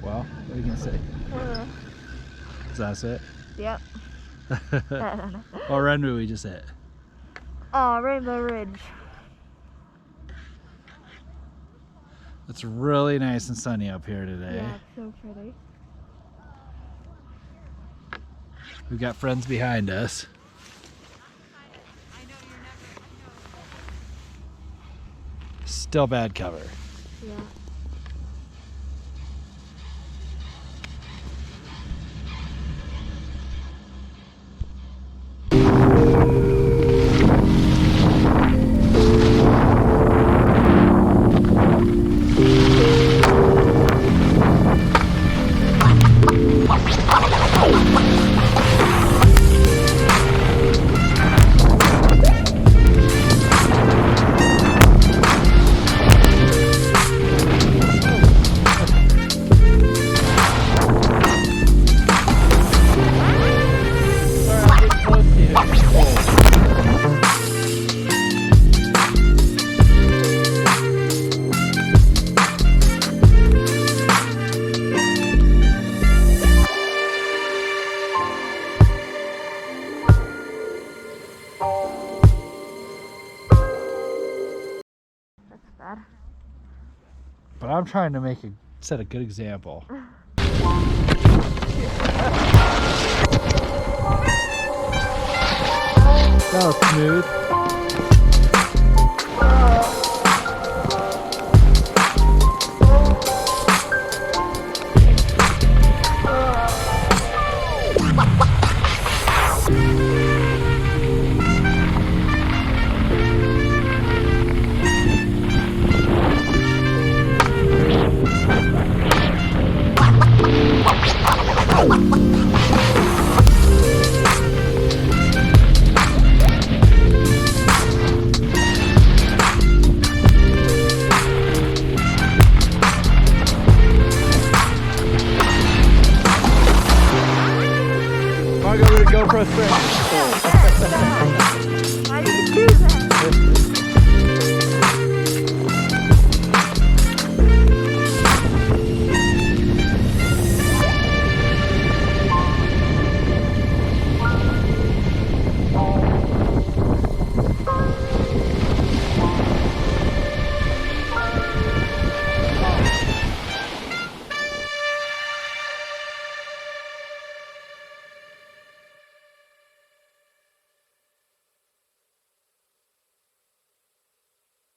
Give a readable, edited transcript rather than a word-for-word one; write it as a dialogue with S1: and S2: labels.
S1: Well, what are you gonna say? Is that it?
S2: Yep.
S1: What run did we just hit?
S2: Oh, Rainbow Ridge.
S1: It's really nice and sunny up here today.
S2: Yeah, it's so pretty.
S1: We've got friends behind us. Still bad cover.
S2: Yeah. Bad.
S1: But I'm trying to set a good example. That was smooth.